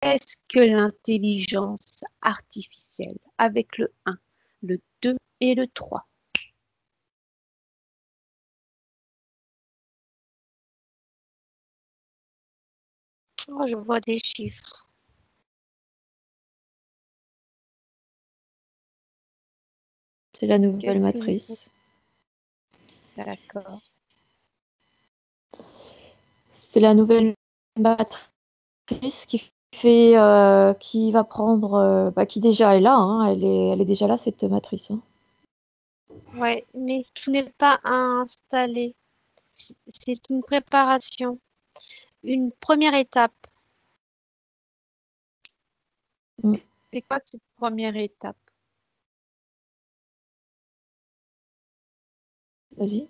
Qu'est-ce que l'intelligence artificielle avec le 1, le 2 et le 3? Oh, je vois des chiffres. C'est la nouvelle matrice. D'accord. C'est la nouvelle matrice qui va prendre, qui déjà est là, hein, elle est déjà là, cette matrice. Hein. Ouais, mais tout n'est pas installé. C'est une préparation, une première étape. C'est quoi cette première étape? Vas-y.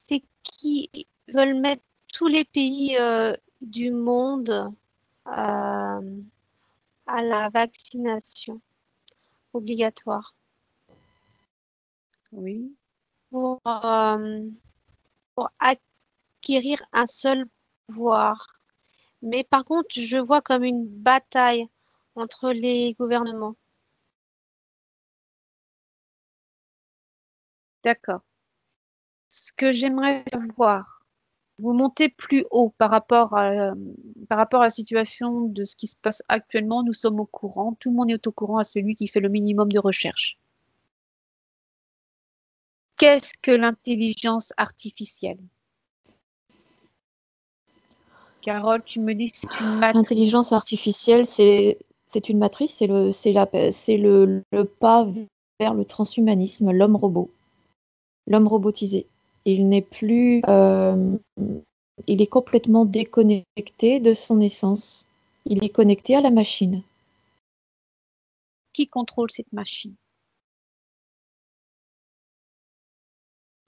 C'est qu'ils veulent mettre tous les pays du monde à la vaccination obligatoire. Oui. Pour acquérir un seul pouvoir. Mais par contre, je vois comme une bataille entre les gouvernements. D'accord. Ce que j'aimerais savoir, vous montez plus haut par rapport à la situation de ce qui se passe actuellement. Nous sommes au courant. Tout le monde est au courant à celui qui fait le minimum de recherche. Qu'est-ce que l'intelligence artificielle? Carole, tu me dis que c'est une matrice. L'intelligence artificielle, c'est une matrice, c'est le pas vers le transhumanisme, l'homme-robot, l'homme robotisé. Il n'est plus, il est complètement déconnecté de son essence. Il est connecté à la machine. Qui contrôle cette machine?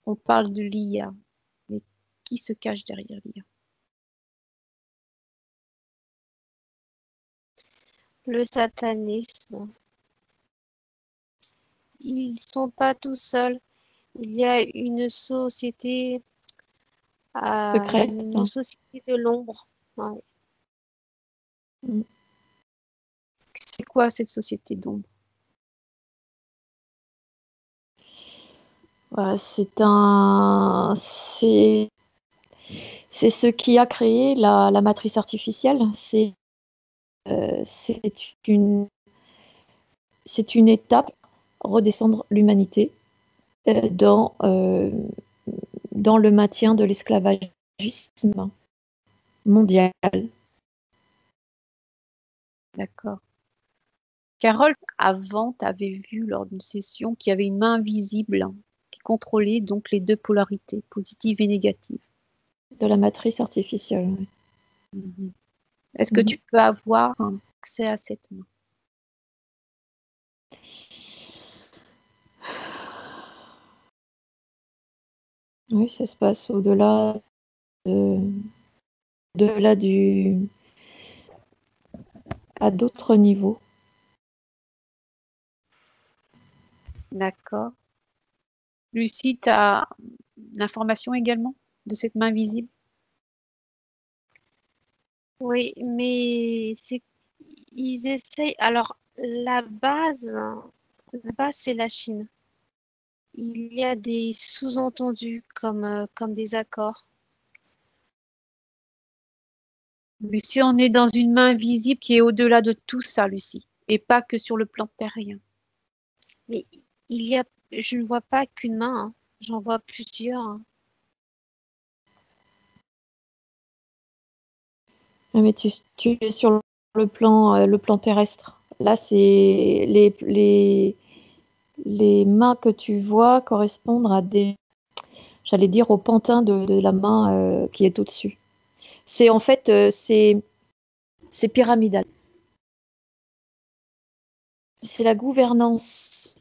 On parle de l'IA, mais qui se cache derrière l'IA? Le satanisme. Ils ne sont pas tout seuls. Il y a une société Secrète. une société de l'ombre. Ouais. C'est quoi cette société d'ombre? C'est ce qui a créé la matrice artificielle. C'est une étape, redescendre l'humanité dans le maintien de l'esclavagisme mondial. D'accord. Carole, avant, tu avais vu lors d'une session qu'il y avait une main invisible qui contrôlait donc les deux polarités, positives et négatives. De la matrice artificielle. Oui. Est-ce que tu peux avoir accès à cette main? Oui, ça se passe au-delà à d'autres niveaux. D'accord. Lucie, tu as l'information également de cette main visible? Oui, mais ils essayent. Alors, la base, c'est la Chine. Il y a des sous-entendus comme des accords. Lucie, on est dans une main visible qui est au-delà de tout ça, Lucie, et pas que sur le plan terrien. Mais je ne vois pas qu'une main, hein. J'en vois plusieurs. Hein. Mais tu es sur le plan terrestre. Là, c'est les mains que tu vois correspondent à j'allais dire au pantin de la main qui est au-dessus. C'est en fait, c'est pyramidal. C'est la gouvernance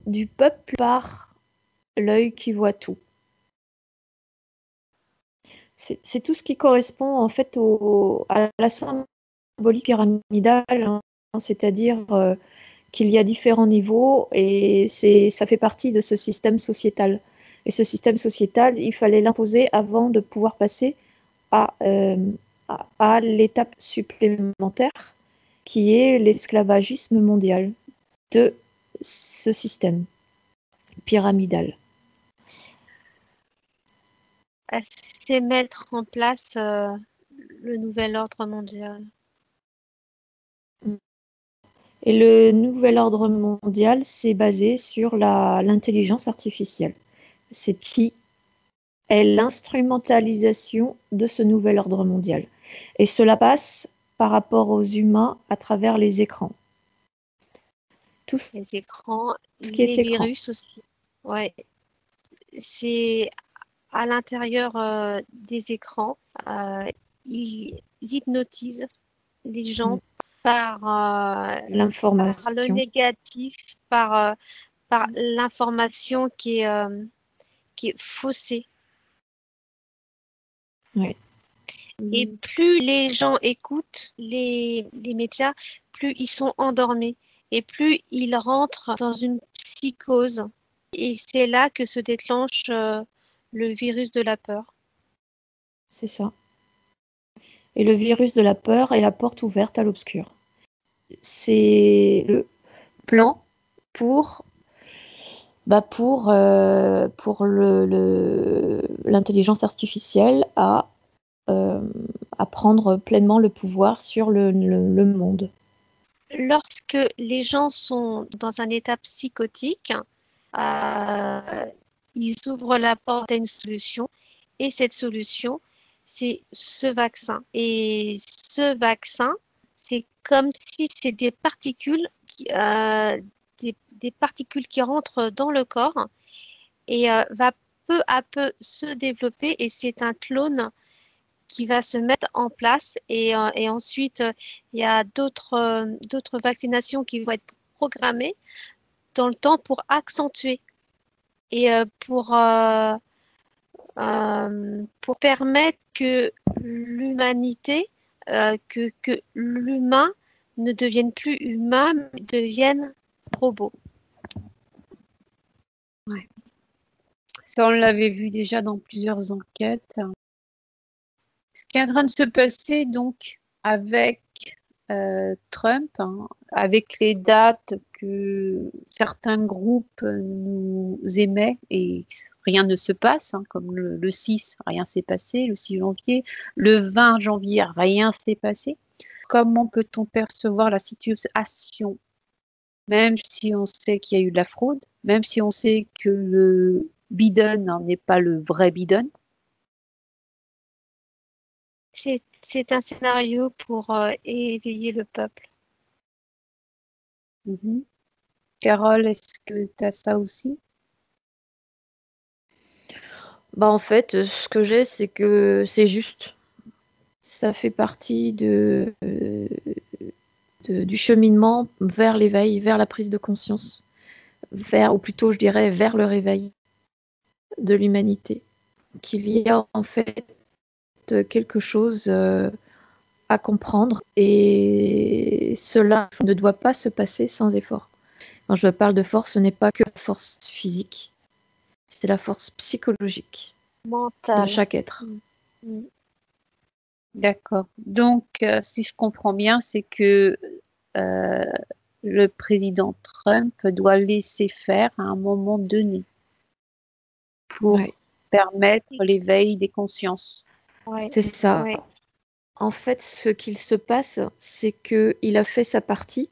du peuple par l'œil qui voit tout. C'est tout ce qui correspond en fait à la symbolique pyramidale, hein, c'est-à-dire qu'il y a différents niveaux et ça fait partie de ce système sociétal. Et ce système sociétal, il fallait l'imposer avant de pouvoir passer à à l'étape supplémentaire qui est l'esclavagisme mondial de ce système pyramidal. C'est mettre en place le nouvel ordre mondial. Et le nouvel ordre mondial, c'est basé sur l'intelligence artificielle. C'est qui est l'instrumentalisation de ce nouvel ordre mondial. Et cela passe par rapport aux humains à travers les écrans. Les écrans, Ce qui est les écran. virus aussi. Ouais. C'est à l'intérieur des écrans. Ils hypnotisent les gens par le L'information. négatif, par l'information qui est faussée. Oui. Et plus les gens écoutent les médias, plus ils sont endormis et plus ils rentrent dans une psychose. Et c'est là que se déclenche le virus de la peur. C'est ça. Et le virus de la peur est la porte ouverte à l'obscur. C'est le plan pour l'intelligence artificielle à prendre pleinement le pouvoir sur le monde. Lorsque les gens sont dans un état psychotique, ils ouvrent la porte à une solution et cette solution, c'est ce vaccin. Et ce vaccin, c'est comme si c'est des particules des particules qui rentrent dans le corps et va peu à peu se développer et c'est un clone qui va se mettre en place et ensuite il y a d'autres vaccinations qui vont être programmées dans le temps pour accentuer et pour permettre que l'humanité, que l'humain ne devienne plus humain, mais devienne robot. Ouais. Ça, on l'avait vu déjà dans plusieurs enquêtes. Ce qui est en train de se passer donc avec Trump, avec les dates que certains groupes nous émettent et rien ne se passe, comme le 6, rien s'est passé, le 6 janvier, le 20 janvier, rien s'est passé. Comment peut-on percevoir la situation, même si on sait qu'il y a eu de la fraude, même si on sait que le Biden n'est pas le vrai Biden? C'est un scénario pour éveiller le peuple. Carole, est-ce que tu as ça aussi? En fait, ce que j'ai, c'est que c'est juste. Ça fait partie du cheminement vers l'éveil, vers la prise de conscience, ou plutôt, je dirais, vers le réveil de l'humanité. Qu'il y a en fait quelque chose à comprendre et cela ne doit pas se passer sans effort. Quand je parle de force, ce n'est pas que la force physique, c'est la force psychologique mentale de chaque être. D'accord. Donc, si je comprends bien, c'est que le président Trump doit laisser faire à un moment donné pour permettre l'éveil des consciences. Ouais. C'est ça. Ouais. En fait, ce qu'il se passe, c'est qu'il a fait sa partie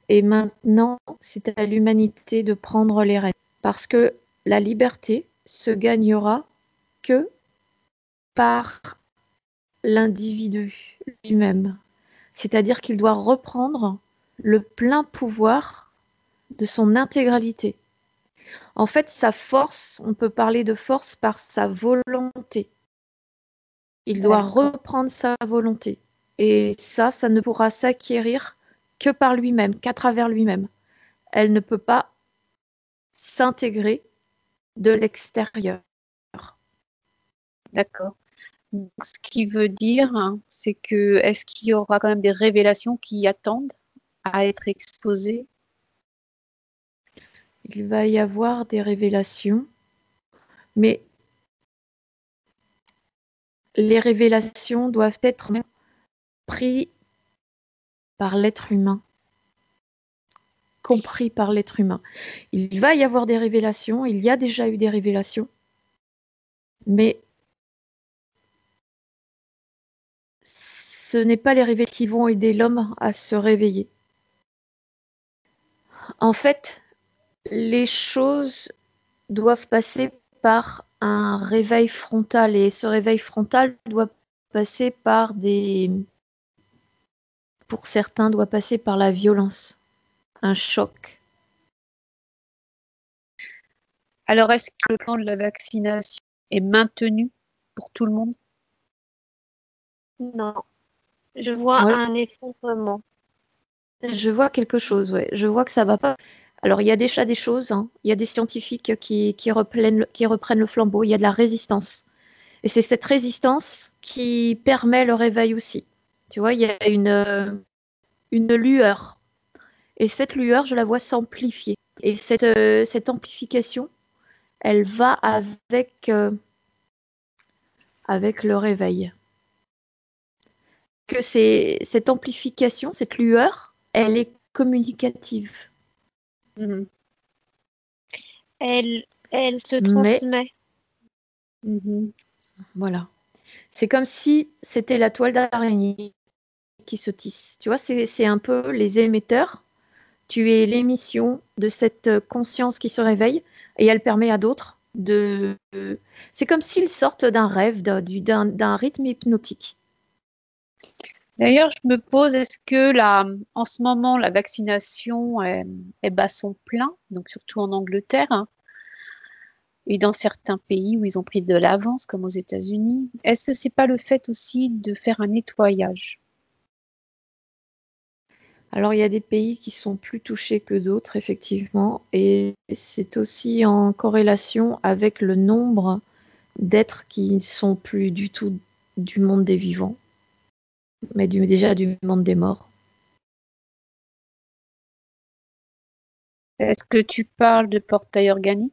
et maintenant, c'est à l'humanité de prendre les rênes. Parce que la liberté se gagnera que par l'individu lui-même. C'est-à-dire qu'il doit reprendre le plein pouvoir de son intégralité. En fait, sa force, on peut parler de force par sa volonté. Il doit reprendre sa volonté. Et ça ne pourra s'acquérir que par lui-même, qu'à travers lui-même. Elle ne peut pas s'intégrer de l'extérieur. D'accord. Ce qui veut dire, c'est que est-ce qu'il y aura quand même des révélations qui attendent à être exposées? Il va y avoir des révélations, mais les révélations doivent être prises par l'être humain, compris par l'être humain. Il va y avoir des révélations, il y a déjà eu des révélations, mais ce n'est pas les révélations qui vont aider l'homme à se réveiller. En fait, les choses doivent passer par un réveil frontal, et ce réveil frontal doit passer par pour certains, doit passer par la violence, un choc. Alors, est-ce que le plan de la vaccination est maintenu pour tout le monde? Non, je vois Ouais. un effondrement. Je vois quelque chose, ouais. Je vois que ça va pas. Alors, il y a déjà des choses, hein. Il y a des scientifiques qui reprennent le flambeau, il y a de la résistance. Et c'est cette résistance qui permet le réveil aussi. Tu vois, il y a une lueur. Et cette lueur, je la vois s'amplifier. Et cette amplification, elle va avec le réveil. Que cette amplification, cette lueur, elle est communicative. Mhm. Elle se Mais transmet. Mhm. voilà. C'est comme si c'était la toile d'araignée qui se tisse. Tu vois, c'est un peu les émetteurs. Tu es l'émission de cette conscience qui se réveille et elle permet à d'autres de. C'est comme s'ils sortent d'un rêve, d'un rythme hypnotique. D'ailleurs, je me pose, est-ce que en ce moment, la vaccination est bat son plein, donc surtout en Angleterre, hein, et dans certains pays où ils ont pris de l'avance, comme aux États-Unis, est-ce que c'est pas le fait aussi de faire un nettoyage? Alors, il y a des pays qui sont plus touchés que d'autres, effectivement, et c'est aussi en corrélation avec le nombre d'êtres qui ne sont plus du tout du monde des vivants, mais déjà du monde des morts. Est-ce que tu parles de portail organique?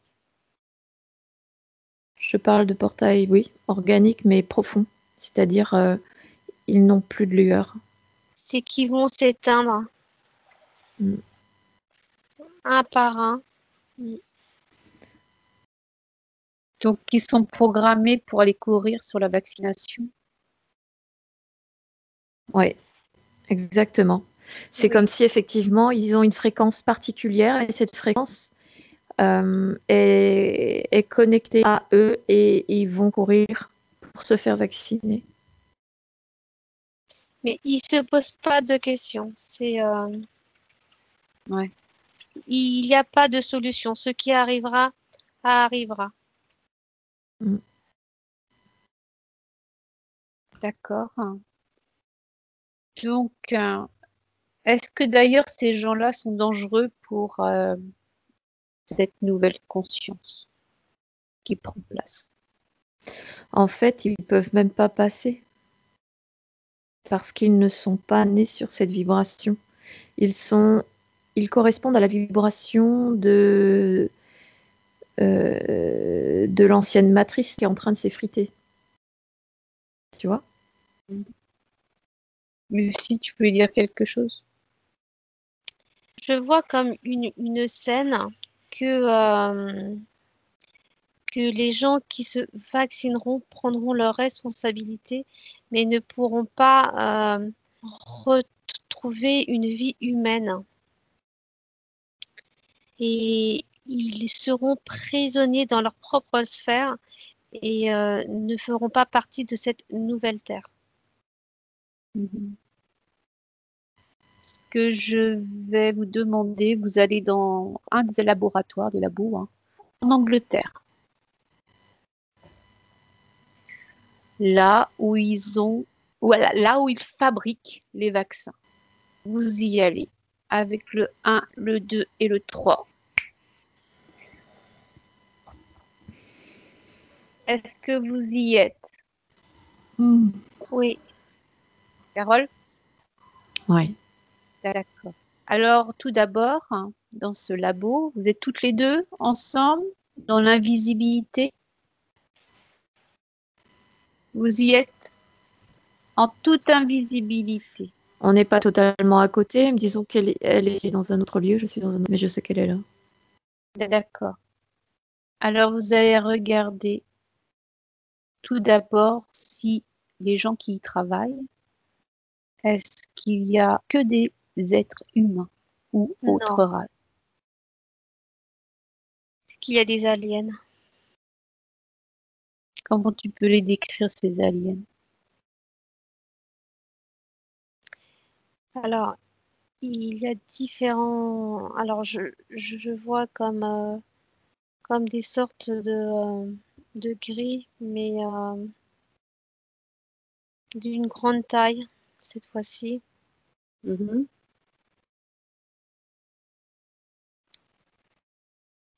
Je parle de portail, oui, organique, mais profond, c'est-à-dire ils n'ont plus de lueur. C'est qui vont s'éteindre Mm. un par un. Donc, qui sont programmés pour aller courir sur la vaccination? Oui, exactement. C'est Oui. comme si effectivement ils ont une fréquence particulière et cette fréquence est connectée à eux et ils vont courir pour se faire vacciner. Mais ils se posent pas de questions. Ouais, Il n'y a pas de solution. Ce qui arrivera, arrivera. Mm. d'accord. Donc, est-ce que d'ailleurs ces gens-là sont dangereux pour cette nouvelle conscience qui prend place? En fait, ils ne peuvent même pas passer parce qu'ils ne sont pas nés sur cette vibration. Ils correspondent à la vibration de l'ancienne matrice qui est en train de s'effriter. Tu vois? Lucie, tu peux dire quelque chose? Je vois comme une scène que les gens qui se vaccineront prendront leurs responsabilités, mais ne pourront pas retrouver une vie humaine. Et ils seront prisonniers dans leur propre sphère et ne feront pas partie de cette nouvelle Terre. Ce que je vais vous demander, vous allez dans un des laboratoires, des labos, hein, en Angleterre. Là où voilà, là où ils fabriquent les vaccins. Vous y allez avec le 1, le 2 et le 3. Est-ce que vous y êtes? Oui, Carole? Ouais. D'accord. Alors, tout d'abord, hein, dans ce labo, vous êtes toutes les deux ensemble, dans l'invisibilité. Vous y êtes en toute invisibilité. On n'est pas totalement à côté. Disons elle est dans un autre lieu, je suis dans un autre, mais je sais qu'elle est là. D'accord. Alors vous allez regarder tout d'abord si les gens qui y travaillent, est-ce qu'il y a que des êtres humains ou autres Non, races? qu'il y a des aliens. Comment tu peux les décrire, ces aliens? Alors, il y a différents. Alors, je vois comme des sortes de gris, mais d'une grande taille cette fois-ci.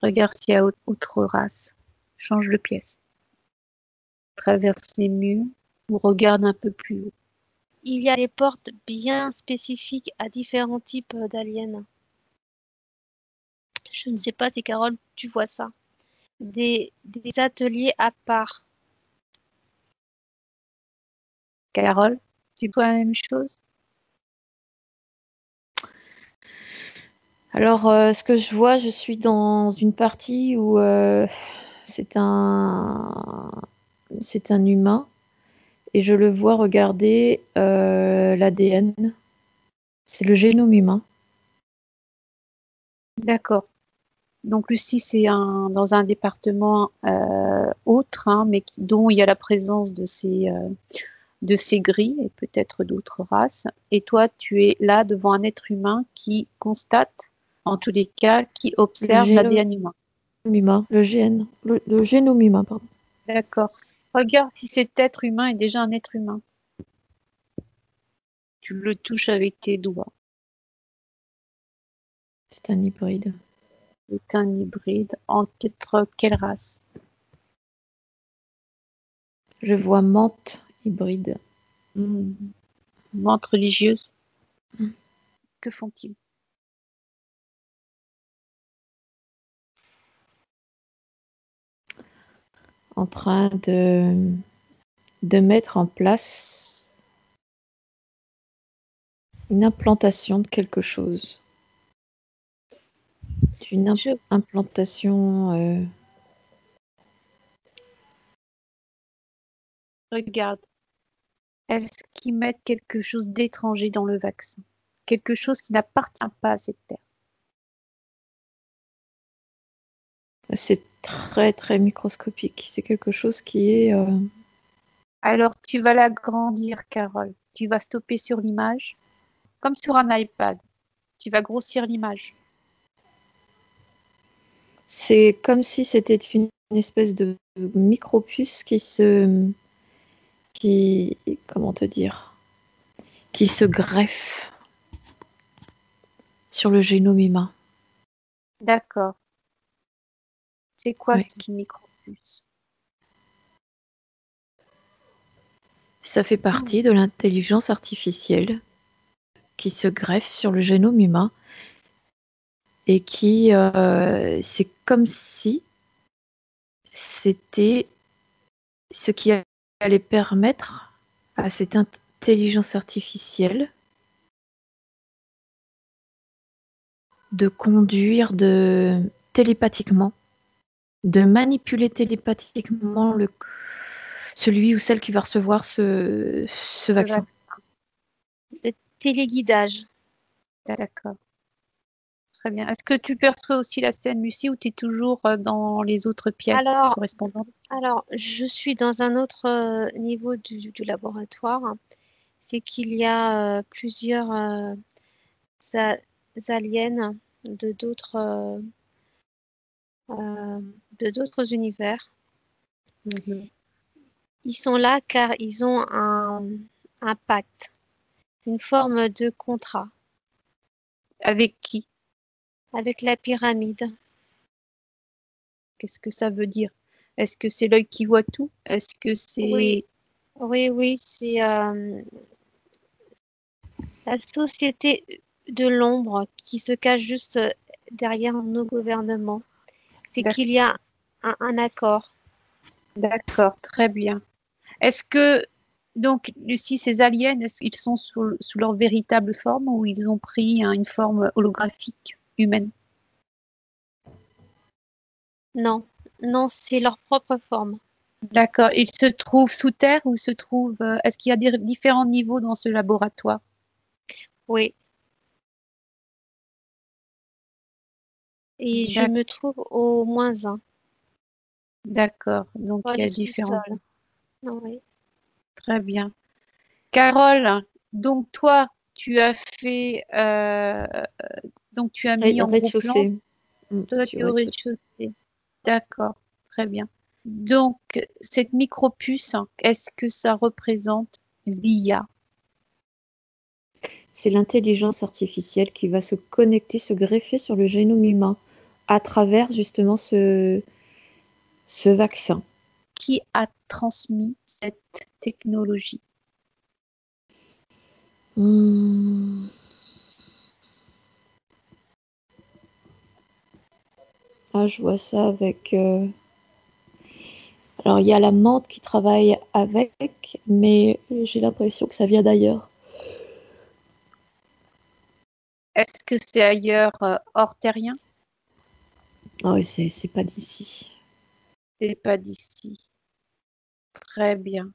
Regarde s'il y a autre race. Change de pièce. Traverse les murs ou regarde un peu plus haut. Il y a des portes bien spécifiques à différents types d'aliens. Je ne sais pas si Carole, tu vois ça. Des ateliers à part. Carole, tu vois la même chose? Alors, ce que je vois, je suis dans une partie où c'est un humain et je le vois regarder l'ADN. C'est le génome humain. D'accord. Donc Lucie, c'est dans un département autre, hein, mais dont il y a la présence de ces grilles et peut-être d'autres races. Et toi, tu es là devant un être humain qui constate, en tous les cas, qui observe l'ADN humain. Le génome humain, pardon. D'accord. Regarde si cet être humain est déjà un être humain. Tu le touches avec tes doigts. C'est un hybride. C'est un hybride entre quelle race? Je vois menthe hybride. Menthe religieuse. Que font-ils? En train de mettre en place une implantation de quelque chose. Une implantation. Regarde. Est-ce qu'ils mettent quelque chose d'étranger dans le vaccin? Quelque chose qui n'appartient pas à cette terre? C'est très très microscopique. C'est quelque chose qui est. Alors, tu vas l'agrandir, Carole. Tu vas stopper sur l'image, comme sur un iPad. Tu vas grossir l'image. C'est comme si c'était une espèce de micropuce comment te dire, qui se greffe sur le génome humain. D'accord. C'est quoi Oui. ce micropuce? Ça fait partie de l'intelligence artificielle qui se greffe sur le génome humain et qui, c'est comme si c'était ce qui allait permettre à cette intelligence artificielle de conduire télépathiquement, de manipuler télépathiquement celui ou celle qui va recevoir ce vaccin. Le téléguidage. D'accord. Très bien. Est-ce que tu perçois aussi la scène, Lucie, ou tu es toujours dans les autres pièces correspondantes? Alors, je suis dans un autre niveau du laboratoire. C'est qu'il y a plusieurs aliens de d'autres univers. Ils sont là car ils ont un pacte, une forme de contrat. Avec qui? Avec la pyramide. Qu'est-ce que ça veut dire? Est-ce que c'est l'œil qui voit tout? Est-ce que c'est... Oui, c'est la société de l'ombre qui se cache juste derrière nos gouvernements. C'est qu'il y a un accord. D'accord, très bien. Est-ce que, donc, Lucie, ces aliens, est-ce qu'ils sont sous leur véritable forme ou ils ont pris une forme holographique humaine? Non, non, c'est leur propre forme. D'accord. Ils se trouvent sous terre ou se trouvent... est-ce qu'il y a des différents niveaux dans ce laboratoire? Oui. Et je D'ac- me trouve au -1. D'accord. Donc, Pas il y le a différents... sous-sol. Oui. Très bien. Carole, donc toi, tu as fait... donc, tu as mis en gros plan. Rez-de-chaussée. Toi, tu Sur es au rez-de-chaussée. rez-de-chaussée. D'accord. Très bien. Donc, cette micropuce, est-ce que ça représente l'IA? C'est l'intelligence artificielle qui va se connecter, se greffer sur le génome humain à travers justement ce vaccin. Qui a transmis cette technologie? Hmm. Ah, je vois ça avec... Alors, il y a la menthe qui travaille avec, mais j'ai l'impression que ça vient d'ailleurs. Est-ce que c'est ailleurs hors terrien? Ah oui, c'est pas d'ici. C'est pas d'ici. Très bien.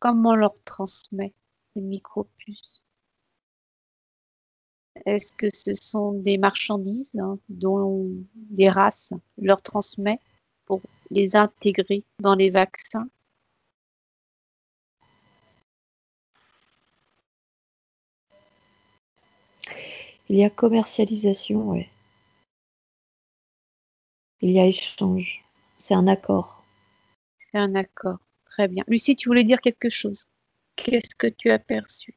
Comment on leur transmet les micropuces? Est-ce que ce sont des marchandises dont les races leur transmettent pour les intégrer dans les vaccins? Il y a commercialisation, ouais. Il y a échange. C'est un accord. C'est un accord. Très bien. Lucie, tu voulais dire quelque chose? Qu'est-ce que tu as perçu?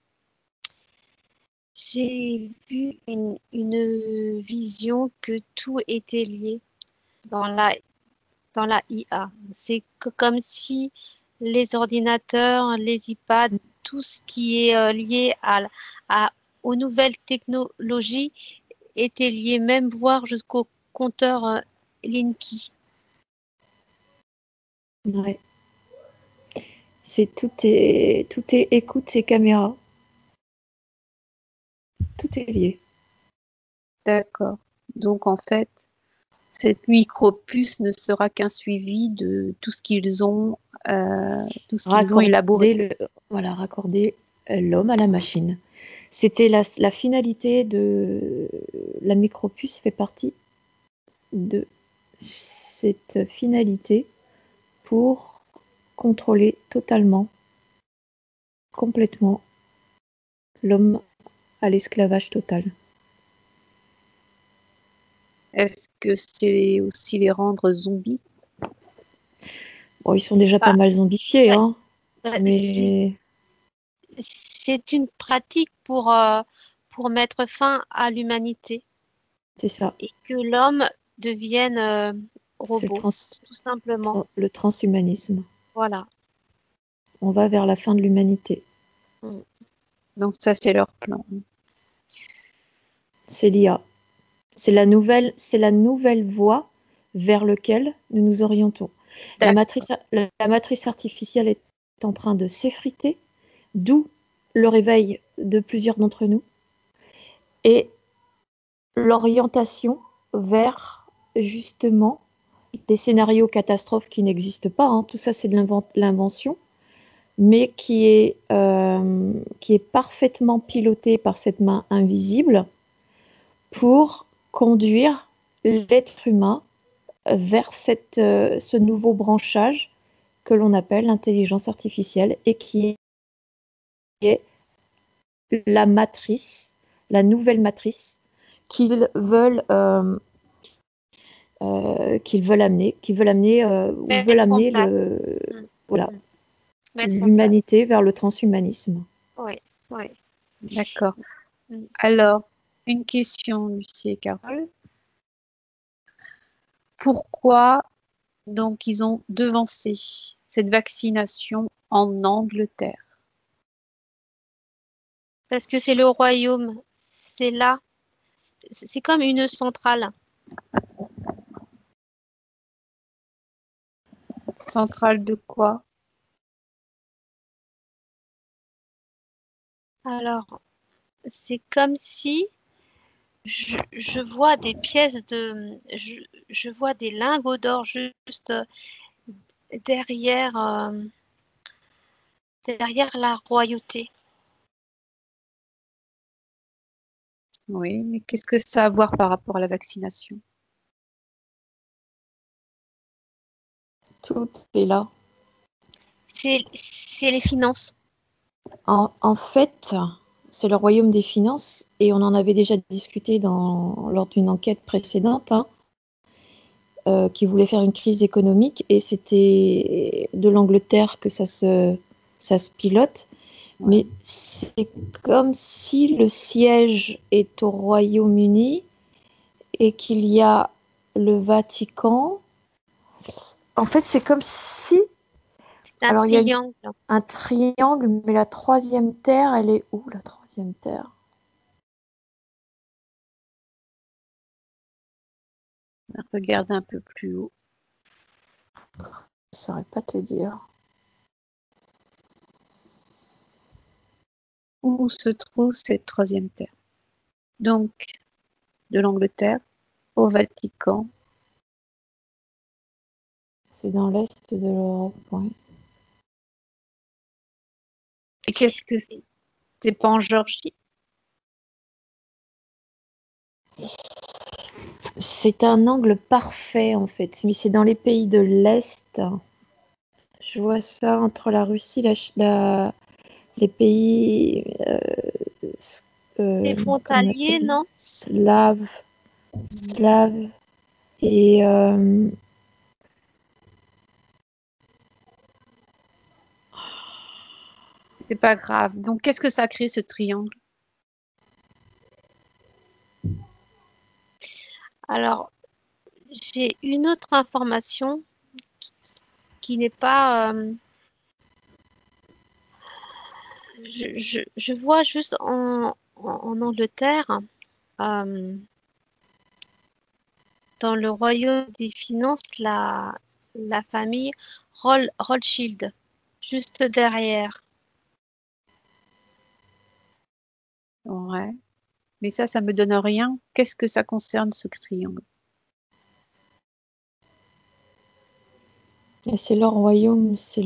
J'ai vu une vision que tout était lié dans la IA. C'est comme si les ordinateurs, les iPads, tout ce qui est lié aux nouvelles technologies était lié, même voire jusqu'au compteur Linky. Ouais. Tout est écoute et caméra. Tout est lié. D'accord. Donc en fait, cette micropuce ne sera qu'un suivi de tout ce qu'ils ont, élaboré. Raccorder l'homme à la machine. C'était la finalité de la micropuce fait partie de cette finalité pour contrôler totalement, complètement l'homme à l'esclavage total. Est-ce que c'est aussi les rendre zombies? Bon, ils sont déjà pas Bah, mal zombifiés, bah, hein, bah, mais c'est une pratique pour mettre fin à l'humanité c'est ça. et que l'homme devienne C'est robot, tout simplement. le transhumanisme. Voilà. On va vers la fin de l'humanité. Mm. Donc ça, c'est leur plan. C'est l'IA. C'est la nouvelle voie vers laquelle nous nous orientons. D'accord. La matrice artificielle est en train de s'effriter, d'où le réveil de plusieurs d'entre nous et l'orientation vers justement des scénarios catastrophes qui n'existent pas. Hein. Tout ça, c'est de l'invention, mais qui est parfaitement piloté par cette main invisible pour conduire l'être humain vers ce nouveau branchage que l'on appelle l'intelligence artificielle et qui est la matrice, la nouvelle matrice qu'ils veulent, ou veulent Mettre en amener place. Mm. voilà, Mm. Mettre en place. l'humanité vers le transhumanisme. Oui, oui. D'accord. Mm. Alors, une question, Lucie et Carole. Pourquoi donc ils ont devancé cette vaccination en Angleterre? Parce que c'est le royaume. C'est là. C'est comme une centrale. Centrale de quoi? Alors, c'est comme si je vois des pièces je vois des lingots d'or juste derrière, derrière la royauté. Oui, mais qu'est-ce que ça a à voir par rapport à la vaccination? Tout est là. C'est les finances. En fait, c'est le royaume des finances et on en avait déjà discuté lors d'une enquête précédente, hein, qui voulait faire une crise économique et c'était de l'Angleterre que ça se pilote. Mais c'est comme si le siège est au Royaume-Uni et qu'il y a le Vatican. En fait, c'est comme si. C'est un Alors, il y a triangle. un triangle, mais la troisième terre, elle est où, la troisième terre? Regarde un peu plus haut. Je ne saurais pas te dire. Où se trouve cette troisième terre? Donc, de l'Angleterre au Vatican. C'est dans l'est de l'Europe, oui. Et qu'est-ce que c'est pas en Géorgie? C'est un angle parfait, en fait, mais c'est dans les pays de l'Est. Je vois ça entre la Russie, les pays C'est comment on frontalier, appelle, non? slaves et C'est pas grave. Donc, qu'est-ce que ça crée ce triangle? Alors, j'ai une autre information qui n'est pas. Je vois juste en Angleterre, euh, dans le royaume des finances, la famille Rothschild, juste derrière. Ouais. Mais ça me donne rien. Qu'est-ce que ça concerne ce triangle? et c'est leur royaume, c'est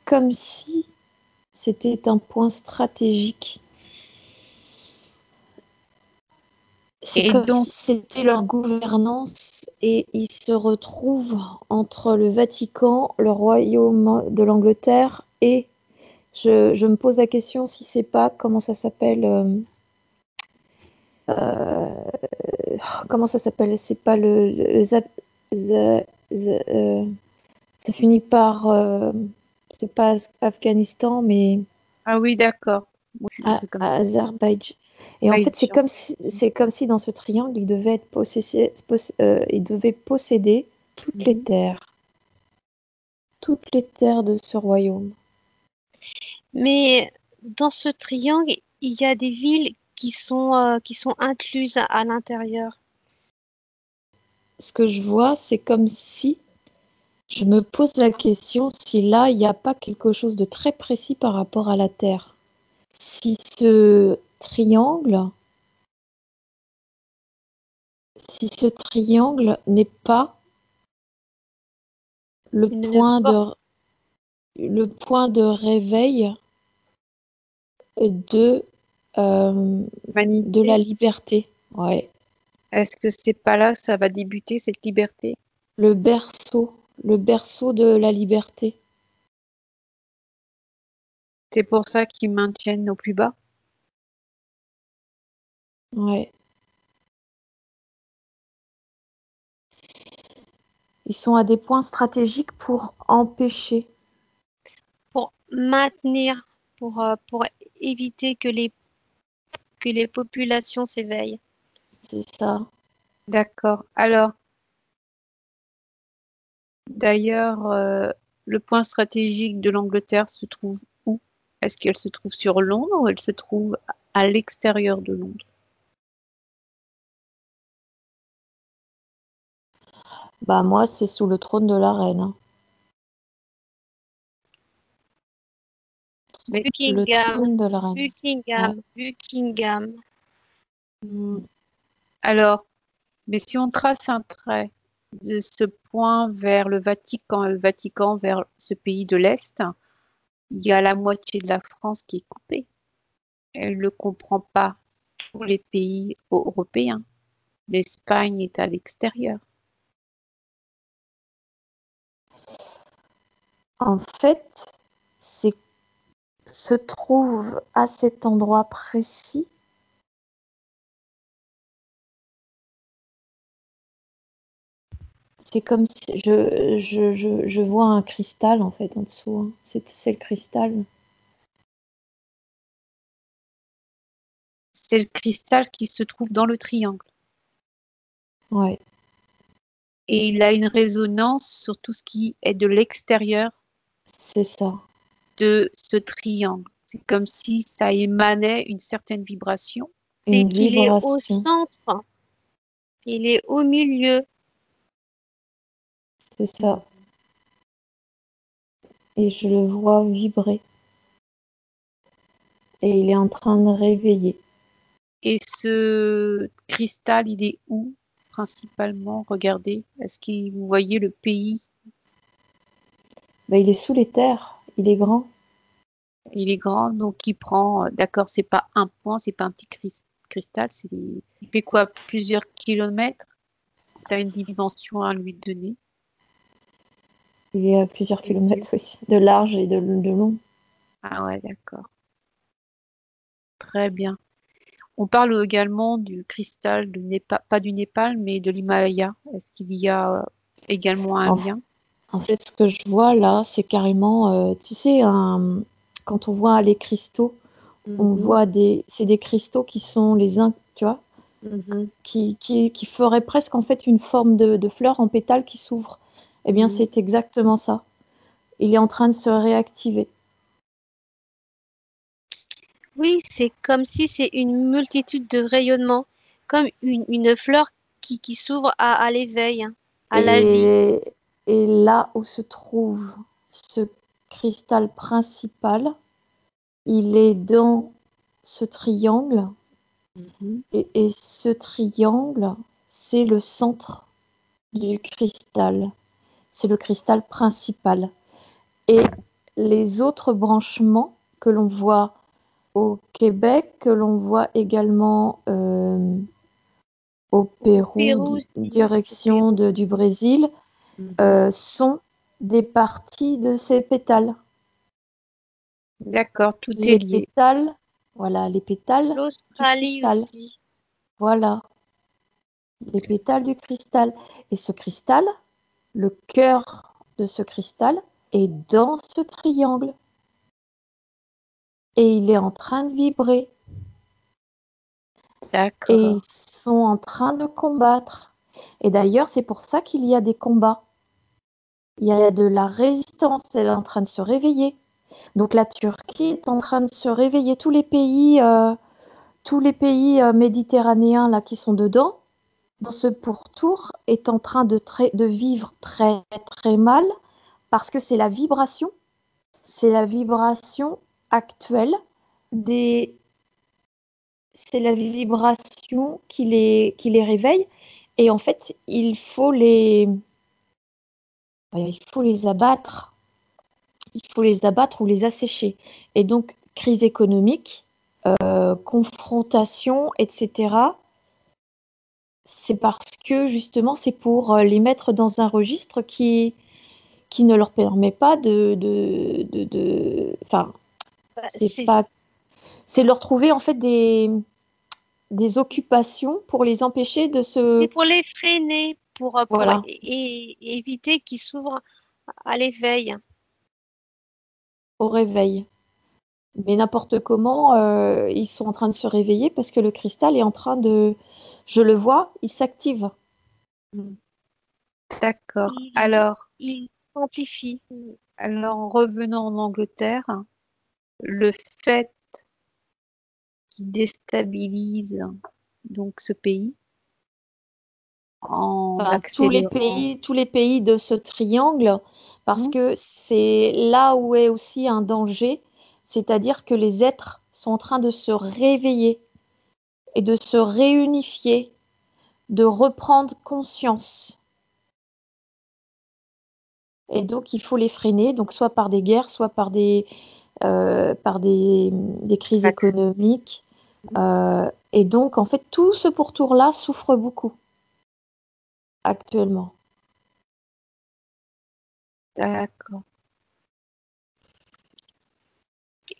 comme si c'était un point stratégique. C'est Et comme donc, si c'était leur gouvernance et ils se retrouvent entre le Vatican, le royaume de l'Angleterre et je me pose la question si c'est pas comment ça s'appelle euh, comment ça s'appelle, c'est pas ça finit par c'est pas Afghanistan mais ah oui, d'accord. Oui, un truc comme ça. Azerbaïdjan. Et en fait, Abidjan. c'est comme si dans ce triangle, il devait être il devait posséder Mhm. toutes les terres de ce royaume. Mais dans ce triangle, il y a des villes qui sont incluses à l'intérieur. Ce que je vois, c'est comme si je me pose la question si là, il n'y a pas quelque chose de très précis par rapport à la Terre. Si si ce triangle n'est pas le Une point porte. de réveil de, de la Humanité. liberté. Ouais. Est-ce que c'est pas là que ça va débuter cette liberté? Le le berceau de la liberté. C'est pour ça qu'ils maintiennent au plus bas. Ouais. Ils sont à des points stratégiques pour empêcher. Pour maintenir, pour éviter que les populations s'éveillent. C'est ça. D'accord. Alors, d'ailleurs, le point stratégique de l'Angleterre se trouve où? Est-ce qu'elle se trouve sur Londres ou elle se trouve à l'extérieur de Londres? Bah moi, c'est sous le trône de la reine, hein. Mais Le Buckingham, trône de la reine. Buckingham, Buckingham. alors, mais si on trace un trait de ce point vers le Vatican vers ce pays de l'Est, il y a la moitié de la France qui est coupée. Elle ne comprend pas tous les pays européens. L'Espagne est à l'extérieur. En fait, se trouve à cet endroit précis c'est comme si je vois un cristal en fait en dessous. Hein. C'est le cristal. C'est le cristal qui se trouve dans le triangle. Ouais. Et il a une résonance sur tout ce qui est de l'extérieur C'est ça. de ce triangle. C'est comme si ça émanait une certaine vibration. C'est Une qu'il est au vibration. centre. Il est au milieu. C'est ça. Et je le vois vibrer. Et il est en train de réveiller. Et ce cristal, il est où principalement? Regardez, est-ce que vous voyez le pays? Il est sous les terres. Il est grand. Il est grand, donc il prend, d'accord, c'est pas un point, c'est pas un petit cristal, il fait quoi, plusieurs kilomètres? C'est à une dimension à lui donner. Il est à plusieurs kilomètres aussi, de large et de long. Ah ouais, d'accord. Très bien. On parle également du cristal du Népal, pas du Népal, mais de l'Himalaya. Est-ce qu'il y a également un lien? En fait, ce que je vois là, c'est carrément, tu sais, quand on voit les cristaux, on voit c'est des cristaux qui sont tu vois, qui feraient presque en fait une forme de fleur en pétale qui s'ouvre. Eh bien, c'est exactement ça. Il est en train de se réactiver. Oui, c'est comme si c'est une multitude de rayonnements, comme une fleur qui s'ouvre à l'éveil, à la vie. Et là où se trouve ce cristal principal, il est dans ce triangle. Et ce triangle, c'est le centre du cristal. C'est le cristal principal. Et les autres branchements que l'on voit au Québec, que l'on voit également au Pérou, direction du Brésil, sont des parties de ces pétales. D'accord, tout est lié. Pétales, voilà, les pétales du cristal. Aussi. Voilà, les pétales du cristal. Et ce cristal, le cœur de ce cristal est dans ce triangle. Et il est en train de vibrer. D'accord. Et ils sont en train de combattre. Et d'ailleurs, c'est pour ça qu'il y a des combats. Il y a de la résistance, elle est en train de se réveiller. Donc la Turquie est en train de se réveiller. Tous les pays méditerranéens là, qui sont dedans, dans ce pourtour, est en train de vivre très très mal parce que c'est la vibration actuelle c'est la vibration qui les réveille. Et en fait, il faut les abattre. Il faut les abattre ou les assécher. Et donc, crise économique, confrontation, etc. C'est parce que justement, c'est pour les mettre dans un registre qui ne leur permet pas enfin, c'est leur trouver en fait des occupations pour les empêcher de se... C'est pour les freiner, pour Voilà. éviter qu'ils s'ouvrent à l'éveil. Au réveil. Mais n'importe comment, ils sont en train de se réveiller parce que le cristal est en train de... Je le vois, il s'active. D'accord. Il s'amplifie. Alors, en revenant en Angleterre, le fait qu'il déstabilise donc ce pays en tous les pays de ce triangle, parce que c'est là où est aussi un danger, C'est-à-dire que les êtres sont en train de se réveiller et de se réunifier, de reprendre conscience. Et donc, il faut les freiner, donc soit par des guerres, soit par des crises économiques. Et donc, en fait, tout ce pourtour-là souffre beaucoup actuellement. D'accord.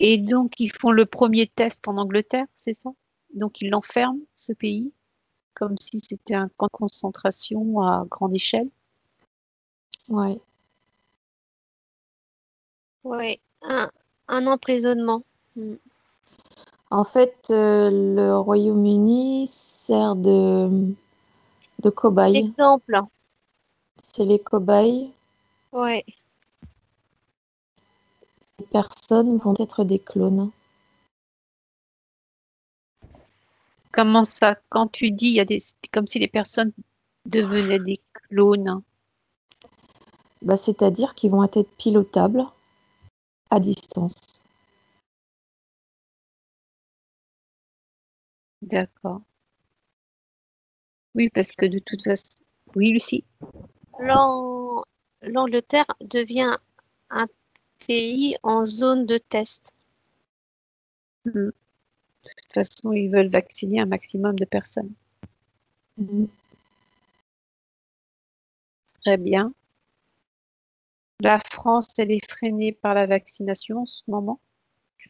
Et donc, ils font le premier test en Angleterre, c'est ça? Donc, ils l'enferment, ce pays, comme si c'était un camp de concentration à grande échelle. Ouais. Oui, un emprisonnement. En fait, le Royaume-Uni sert de cobaye. Exemple. C'est les cobayes. Ouais. Les personnes vont être des clones. Comment ça? Quand tu dis, il y a des, c'est comme si les personnes devenaient des clones. Bah, c'est-à-dire qu'ils vont être pilotables à distance. D'accord. Oui, parce que de toute façon. Oui, Lucie. L'Angleterre devient un pays en zone de test. De toute façon, ils veulent vacciner un maximum de personnes. Très bien. La France, elle est freinée par la vaccination en ce moment.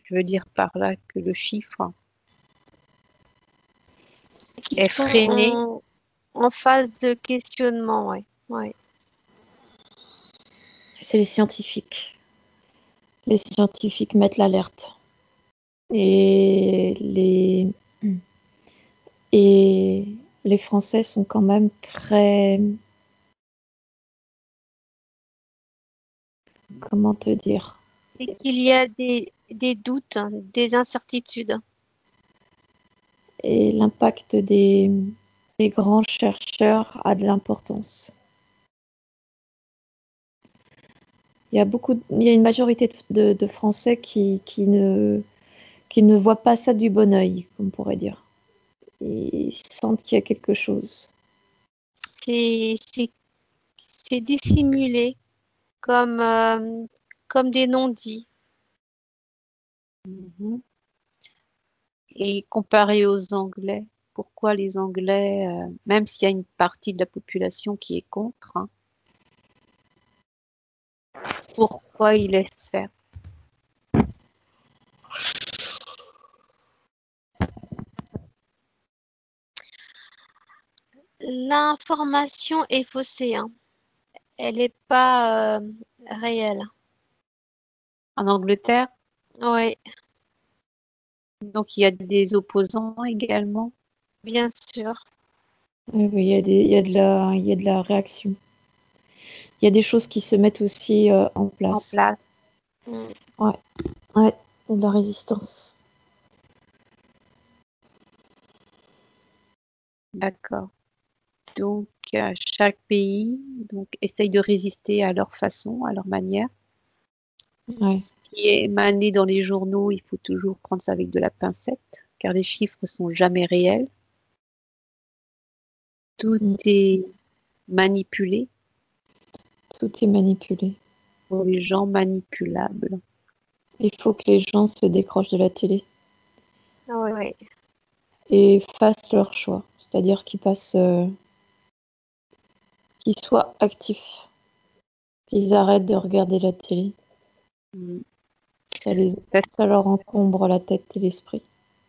Je veux dire par là que le chiffre est Sont freiné. en phase de questionnement, ouais. Ouais. C'est les scientifiques. Les scientifiques mettent l'alerte. Et les Français sont quand même très... Comment te dire? Et qu'il y a des doutes, des incertitudes. Et l'impact des grands chercheurs a de l'importance. Il y a une majorité de Français qui ne voient pas ça du bon œil, comme on pourrait dire. Ils sentent qu'il y a quelque chose. C'est dissimulé comme des non-dits. Mhm. Et comparé aux Anglais, pourquoi les Anglais, même s'il y a une partie de la population qui est contre, hein, pourquoi ils laissent faire? L'information est faussée, hein. Elle n'est pas réelle. En Angleterre, Oui, donc il y a des opposants également. bien sûr. Oui, il y a de la réaction. Il y a des choses qui se mettent aussi en place. Ouais, il y a de la résistance. D'accord. Donc, chaque pays essaye de résister à leur façon, à leur manière. Ouais. Ce qui est émané dans les journaux, il faut toujours prendre ça avec de la pincette, car les chiffres sont jamais réels. Tout est manipulé Tout est manipulé. pour les gens manipulables. Il faut que les gens se décrochent de la télé Oui. et fassent leur choix. C'est-à-dire qu'ils qu'ils soient actifs. Qu'ils arrêtent de regarder la télé. Mm. Ça leur encombre la tête et l'esprit.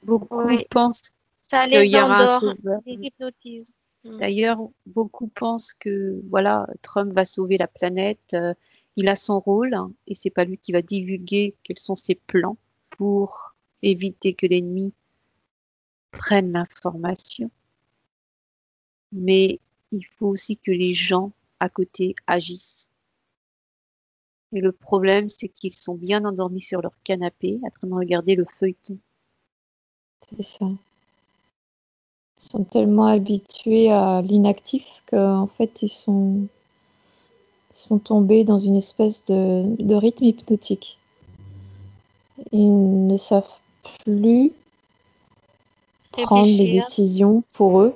Beaucoup Oui. pensent Ça qu'il les y aura un endort, sauveur. les hypnotise. D'ailleurs, beaucoup pensent que voilà, Trump va sauver la planète. Il a son rôle, hein, et c'est pas lui qui va divulguer quels sont ses plans pour éviter que l'ennemi prenne l'information. Mais il faut aussi que les gens à côté agissent. Et le problème, c'est qu'ils sont bien endormis sur leur canapé, en train de regarder le feuilleton. C'est ça. Ils sont tellement habitués à l'inactif qu'en fait, ils sont tombés dans une espèce de rythme hypnotique. Ils ne savent plus prendre les Réfléchir. décisions pour eux,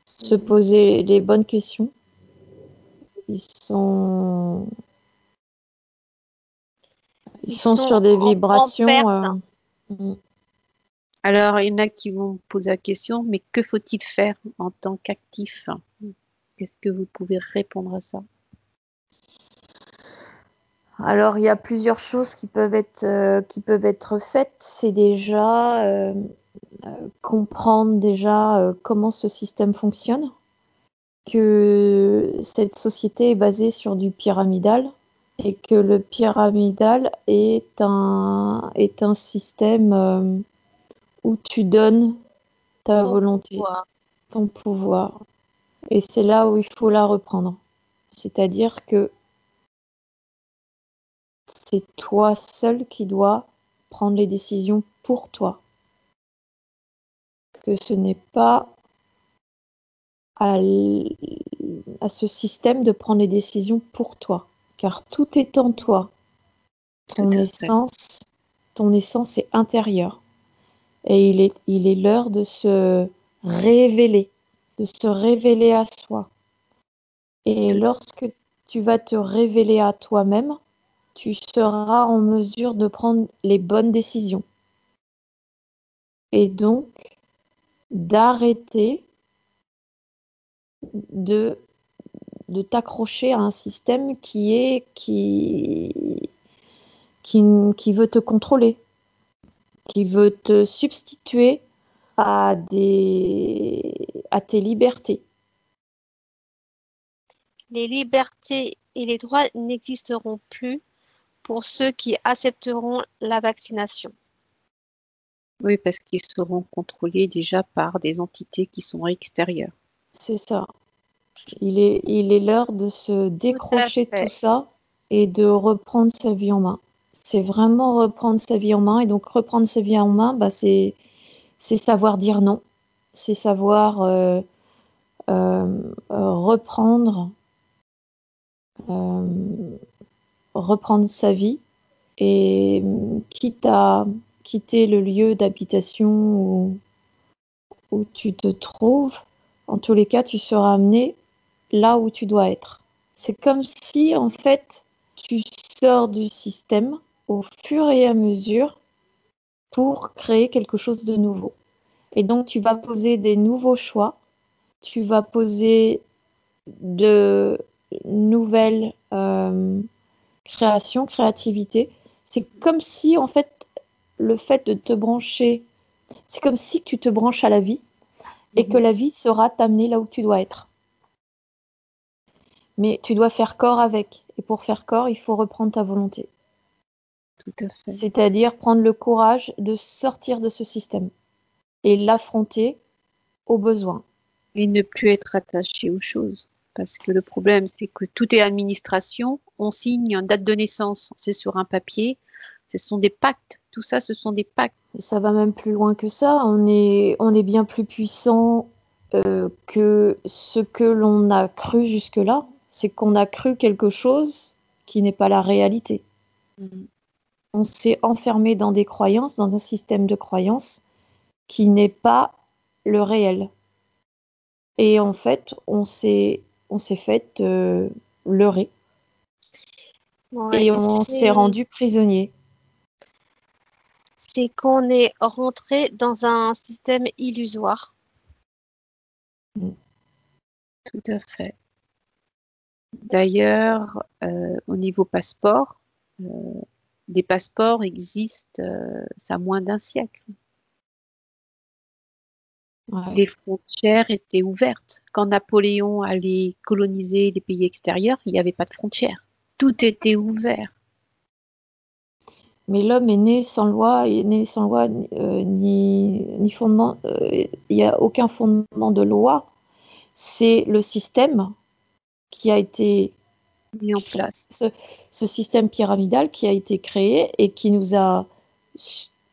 se poser les bonnes questions. Ils sont Ils sur sont des en vibrations. perte. Alors, il y en a qui vont poser la question, mais que faut-il faire en tant qu'actif? Qu'est-ce que vous pouvez répondre à ça? Alors, il y a plusieurs choses qui peuvent être faites. C'est déjà comprendre déjà comment ce système fonctionne, que cette société est basée sur du pyramidal et que le pyramidal est un système où tu donnes ta Ton volonté, pouvoir. ton pouvoir. Et c'est là où il faut la reprendre. C'est-à-dire que c'est toi seul qui dois prendre les décisions pour toi. Que ce n'est pas à ce système de prendre les décisions pour toi. Car tout est en toi. Tout à fait. Ton essence est intérieure. Et il est l'heure de se révéler à soi. Et lorsque tu vas te révéler à toi-même, tu seras en mesure de prendre les bonnes décisions. Et donc, d'arrêter de, de t'accrocher à un système qui veut te contrôler, qui veut te substituer à tes libertés. Les libertés et les droits n'existeront plus pour ceux qui accepteront la vaccination. Oui, parce qu'ils seront contrôlés déjà par des entités qui sont extérieures. C'est ça. Il est l'heure de se décrocher de tout ça et de reprendre sa vie en main. C'est vraiment reprendre sa vie en main. Et donc, reprendre sa vie en main, bah, c'est savoir dire non. C'est savoir reprendre, reprendre sa vie. Et quitte à quitter le lieu d'habitation où tu te trouves, en tous les cas, tu seras amené là où tu dois être. C'est comme si, en fait, tu sors du système au fur et à mesure pour créer quelque chose de nouveau. Et donc, tu vas poser des nouveaux choix, tu vas poser de nouvelles créations, créativité. C'est comme si, en fait, le fait de te brancher, c'est comme si tu te branches à la vie et que la vie sera t'amener là où tu dois être. Mais tu dois faire corps avec. Et pour faire corps, il faut reprendre ta volonté. Tout à fait. C'est-à-dire prendre le courage de sortir de ce système et l'affronter aux besoins. Et ne plus être attaché aux choses. Parce que le problème, c'est que tout est administration. On signe une date de naissance, c'est sur un papier. Ce sont des pactes. Tout ça, ce sont des pactes. Et ça va même plus loin que ça. On est bien plus puissant que ce que l'on a cru jusque-là. C'est qu'on a cru quelque chose qui n'est pas la réalité. On s'est enfermé dans des croyances, dans un système de croyances qui n'est pas le réel. Et en fait, on s'est fait leurrer. Ouais, Et on s'est rendu prisonnier. c'est qu'on est rentré dans un système illusoire. Tout à fait. D'ailleurs, au niveau passeport, des passeports existent, ça a moins d'un siècle. Ouais. Les frontières étaient ouvertes. Quand Napoléon allait coloniser les pays extérieurs, il n'y avait pas de frontières. Tout était ouvert. Mais l'homme est né sans loi, ni fondement. Il n'y a aucun fondement de loi. C'est le système qui a été Mis en place. ce système pyramidal qui a été créé et qui nous a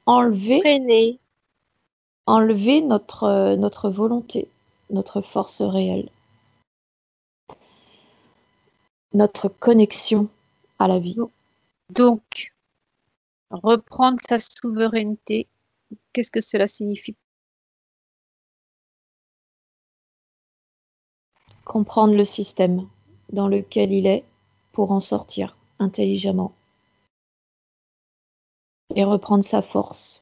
enlevé notre volonté, notre force réelle, notre connexion à la vie. Donc, Reprendre sa souveraineté, qu'est-ce que cela signifie? Comprendre le système dans lequel il est pour en sortir intelligemment. Et reprendre sa force.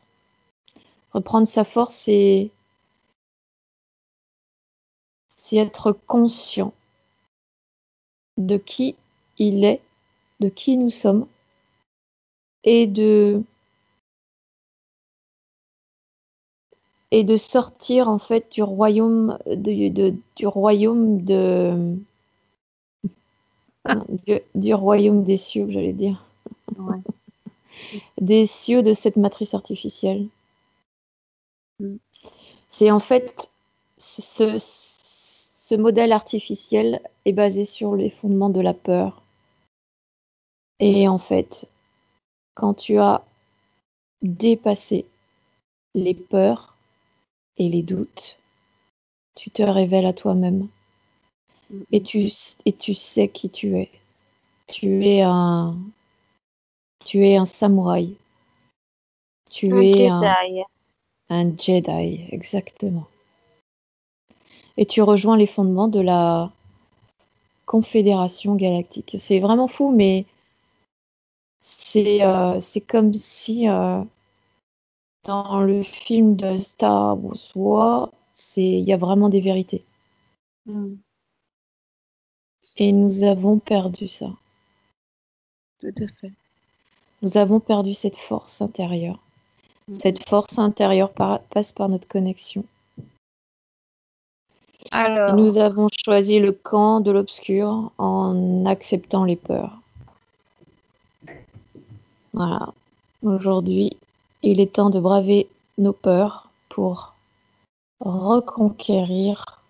Reprendre sa force, c'est être conscient de qui il est, de qui nous sommes, et de sortir en fait du royaume du royaume du royaume des cieux, j'allais dire, Ouais. des cieux de cette matrice artificielle. Mm. C'est en fait ce modèle artificiel est basé sur les fondements de la peur. Et en fait, quand tu as dépassé les peurs et les doutes, tu te révèles à toi-même Mm. et tu sais qui tu es. Tu es un samouraï. Tu Un es Jedi. un Jedi, exactement. Et tu rejoins les fondements de la Confédération Galactique. C'est vraiment fou, mais c'est comme si dans le film de Star Wars, il y a vraiment des vérités. Mm. Et nous avons perdu ça. Tout à fait. Nous avons perdu cette force intérieure. Mm. Cette force intérieure passe par notre connexion. Et Alors, nous avons choisi le camp de l'obscur en acceptant les peurs. Voilà. Aujourd'hui, il est temps de braver nos peurs pour reconquérir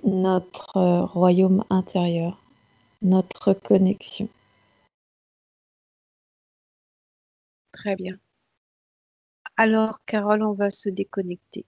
notre royaume intérieur, notre connexion. très bien. Alors, Carole, on va se déconnecter.